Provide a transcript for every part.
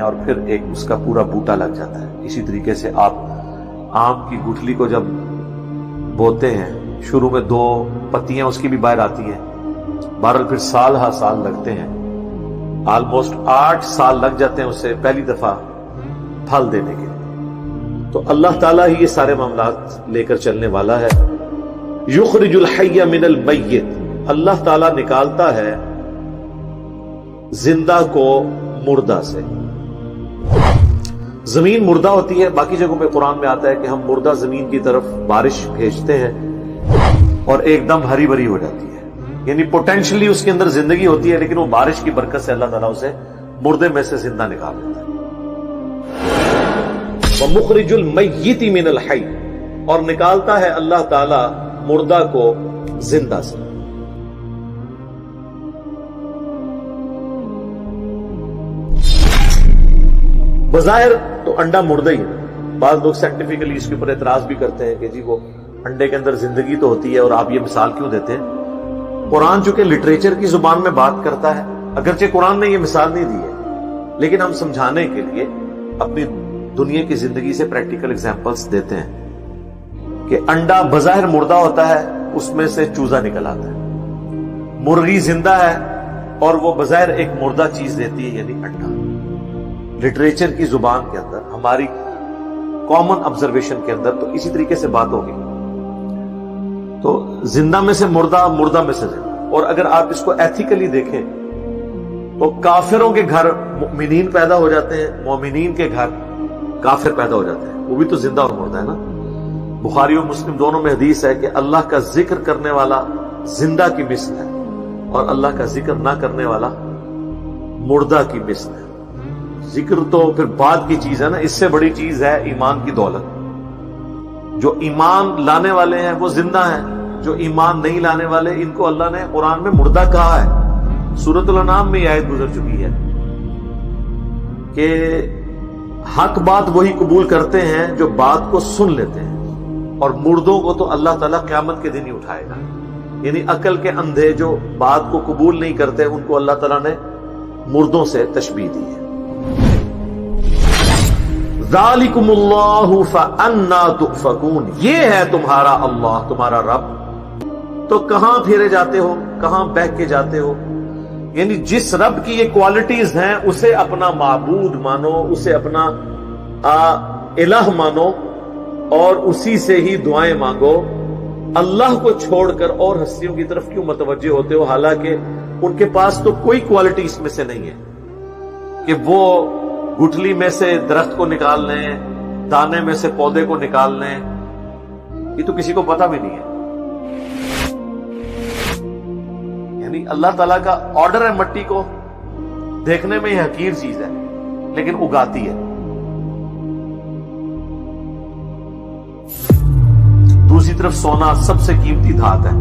اور پھر ایک اس کا پورا بوٹا لگ جاتا ہے. اسی طریقے سے آپ آم کی گٹھلی کو جب بوتے ہیں، شروع میں 2 پتیاں اس کی بھی باہر آتی ہیں، بہرحال پھر سال ہا سال لگتے ہیں، آلموسٹ 8 سال لگ جاتے ہیں اسے پہلی دفعہ پھل دینے کے لیے. تو اللہ تعالیٰ ہی یہ سارے معاملات لے کر چلنے والا ہے. یخرج الحی من المیت، اللہ تعالیٰ نکالتا ہے زندہ کو مردہ سے. زمین مردہ ہوتی ہے، باقی جگہوں پہ قرآن میں آتا ہے کہ ہم مردہ زمین کی طرف بارش بھیجتے ہیں اور ایک دم ہری بھری ہو جاتی ہے، یعنی پوٹینشلی اس کے اندر زندگی ہوتی ہے، لیکن وہ بارش کی برکت سے اللہ تعالیٰ اسے مردے میں سے زندہ نکال دیتا ہے. وَمُخْرِجُ الْمَيِّتِ مِنَ الْحَيِّ، اور نکالتا ہے اللہ تعالیٰ مردہ کو زندہ سے. بظاہر تو انڈا مردہ ہی ہے. بعض لوگ سائنٹیفکلی اس کے اوپر اعتراض بھی کرتے ہیں کہ جی وہ انڈے کے اندر زندگی تو ہوتی ہے اور آپ یہ مثال کیوں دیتے ہیں. قرآن چونکہ لٹریچر کی زبان میں بات کرتا ہے، اگرچہ قرآن نے یہ مثال نہیں دی ہے، لیکن ہم سمجھانے کے لیے اپنی دنیا کی زندگی سے پریکٹیکل ایگزامپلس دیتے ہیں کہ انڈا بظاہر مردہ ہوتا ہے، اس میں سے چوزا نکل آتا ہے. مرغی زندہ ہے اور وہ بظاہر ایک مردہ چیز دیتی ہے، یعنی انڈا. لٹریچر کی زبان کے اندر، ہماری کامن آبزرویشن کے اندر تو اسی طریقے سے بات ہوگی. تو زندہ میں سے مردہ، مردہ میں سے زندہ. اور اگر آپ اس کو ایتھیکلی دیکھیں تو کافروں کے گھر مؤمنین پیدا ہو جاتے ہیں، مومنین کے گھر کافر پیدا ہو جاتے ہیں، وہ بھی تو زندہ اور مردہ ہے نا. بخاری اور مسلم دونوں میں حدیث ہے کہ اللہ کا ذکر کرنے والا زندہ کی مثل ہے اور اللہ کا ذکر نہ کرنے والا مردہ کی مثل ہے. ذکر تو پھر بعد کی چیز ہے نا، اس سے بڑی چیز ہے ایمان کی دولت. جو ایمان لانے والے ہیں وہ زندہ ہیں، جو ایمان نہیں لانے والے ان کو اللہ نے قرآن میں مردہ کہا ہے. سورۃ الانعام میں یہ آیت گزر چکی ہے کہ حق بات وہی قبول کرتے ہیں جو بات کو سن لیتے ہیں، اور مردوں کو تو اللہ تعالیٰ قیامت کے دن ہی اٹھائے گا. یعنی عقل کے اندھے جو بات کو قبول نہیں کرتے ان کو اللہ تعالیٰ نے مردوں سے تشبیہ دی ہے. ذالکم اللہ فأنا تؤفکون، یہ ہے تمہارا اللہ، تمہارا رب، تو کہاں پھیرے جاتے ہو، کہاں بہہ کے جاتے ہو. یعنی جس رب کی یہ کوالٹیز ہیں اسے اپنا معبود مانو، اسے اپنا الہ مانو اور اسی سے ہی دعائیں مانگو. اللہ کو چھوڑ کر اور ہستیوں کی طرف کیوں متوجہ ہوتے ہو، حالانکہ ان کے پاس تو کوئی کوالٹی اس میں سے نہیں ہے کہ وہ گٹھلی میں سے درخت کو نکال لیں، دانے میں سے پودے کو نکال لیں. یہ تو کسی کو پتا بھی نہیں ہے. یعنی اللہ تعالیٰ کا آرڈر ہے مٹی کو دیکھنے میں یہ حقیر چیز ہے لیکن اگاتی ہے. دوسری طرف سونا سب سے قیمتی دھات ہے،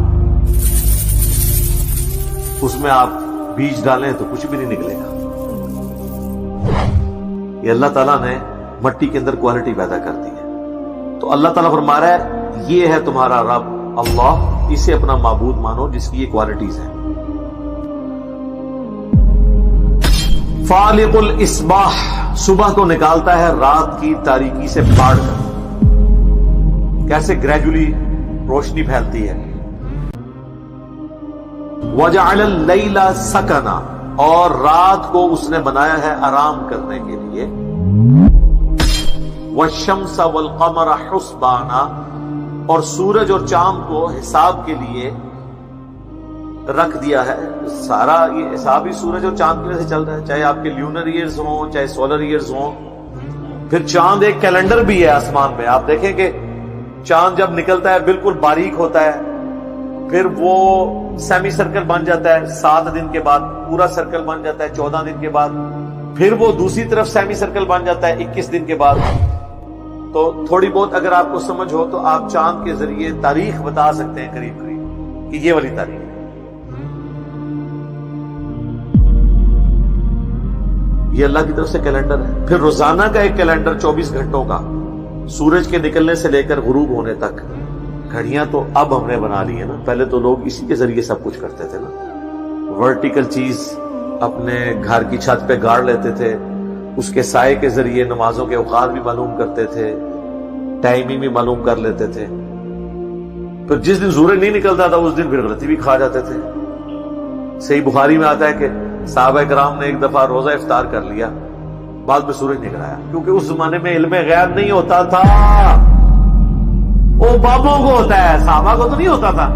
اس میں آپ بیج ڈالیں تو کچھ بھی نہیں نکلے گا. یہ اللہ تعالیٰ نے مٹی کے اندر کوالٹی پیدا کر دی ہے. تو اللہ تعالیٰ فرما رہا ہے یہ ہے تمہارا رب اللہ، اسے اپنا معبود مانو جس کی یہ کوالٹیز ہیں. فالق الاصباح، صبح کو نکالتا ہے رات کی تاریکی سے پاڑ کر. کیسے گریجولی روشنی پھیلتی ہے. وجعل اللیل سکنا، اور رات کو اس نے بنایا ہے آرام کرنے کے لیے. والشمس والقمر حسبانا، اور سورج اور چاند کو حساب کے لیے رکھ دیا ہے. سارا یہ حساب ہی سورج اور چاند کی وجہ سے چل رہا ہے، چاہے آپ کے لیونر ایئرز ہوں چاہے سولر ایئرز ہوں. پھر چاند ایک کیلنڈر بھی ہے آسمان میں. آپ دیکھیں کہ چاند جب نکلتا ہے بالکل باریک ہوتا ہے، پھر وہ سیمی سرکل بن جاتا ہے 7 دن کے بعد، پورا سرکل بن جاتا ہے 14 دن کے بعد، پھر وہ دوسری طرف سیمی سرکل بن جاتا ہے 21 دن کے بعد. تو تھوڑی بہت اگر آپ کو سمجھ ہو تو آپ چاند کے ذریعے تاریخ بتا سکتے ہیں قریب قریب کہ یہ والی تاریخ ہے. یہ اللہ کی طرف سے کیلنڈر ہے. پھر روزانہ کا ایک کیلنڈر 24 گھنٹوں کا، سورج کے نکلنے سے لے کر غروب ہونے تک. گھڑیاں تو اب ہم نے بنا لی ہے نا، پہلے تو لوگ اسی کے ذریعے سب کچھ کرتے تھے نا. ورٹیکل چیز اپنے گھر کی چھت پہ گاڑ لیتے تھے اس کے سائے کے ذریعے نمازوں کے اوقات بھی معلوم کرتے تھے، ٹائمنگ بھی معلوم کر لیتے تھے. پھر جس دن سورج نہیں نکلتا تھا اس دن پھر غلطی بھی کھا جاتے تھے. صحیح بخاری میں آتا ہے کہ صحابہ کرام نے ایک دفعہ روزہ افطار کر لیا، بعد میں سورج نکل آیا، کیونکہ اس زمانے میں علم غیب نہیں ہوتا تھا، وہ بابوں کو ہوتا ہے، صحابہ کو تو نہیں ہوتا تھا،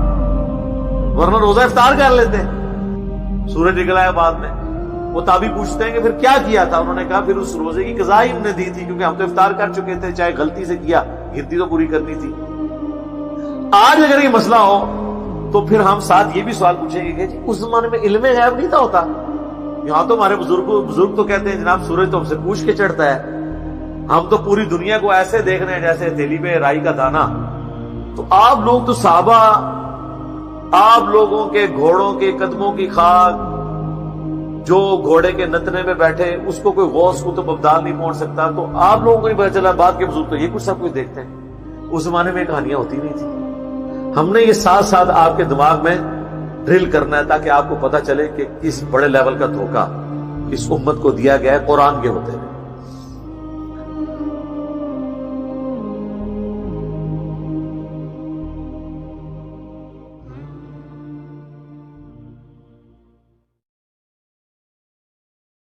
ورنہ روزہ افطار کر لیتے. سورج نکل آیا بعد میں. وہ تابعی پوچھتے ہیں کہ پھر کیا کیا تھا؟ انہوں نے کہا پھر اس روزے کی قضا ہی ہم نے دی تھی، کیونکہ ہم تو افطار کر چکے تھے، چاہے غلطی سے کیا، گنتی تو پوری کرنی تھی. آج اگر یہ مسئلہ ہو تو پھر ہم ساتھ یہ بھی سوال پوچھیں گے کہ جی اس زمانے میں علم غیب نہیں تھا ہوتا. یہاں تو ہمارے بزرگ تو کہتے ہیں جناب سورج تو ہم سے پوچھ کے چڑھتا ہے، ہم تو پوری دنیا کو ایسے دیکھ رہے ہیں جیسے تیلی پہ رائی کا دانا. تو آپ لوگ تو صحابہ، آپ لوگوں کے گھوڑوں کے قدموں کی خاک، جو گھوڑے کے نتنے میں بیٹھے اس کو کوئی غوث قطب ابدال نہیں پہنچ سکتا، تو آپ لوگوں کو نہیں پتا چلا. بعد کے بزرگ تو یہ کچھ سب کچھ دیکھتے ہیں. اس زمانے میں کہانیاں ہوتی نہیں تھی. ہم نے یہ ساتھ ساتھ آپ کے دماغ میں ڈرل کرنا ہے تاکہ آپ کو پتا چلے کہ کس بڑے لیول کا دھوکہ اس امت کو دیا گیا ہے قرآن کے ہوتے ہیں.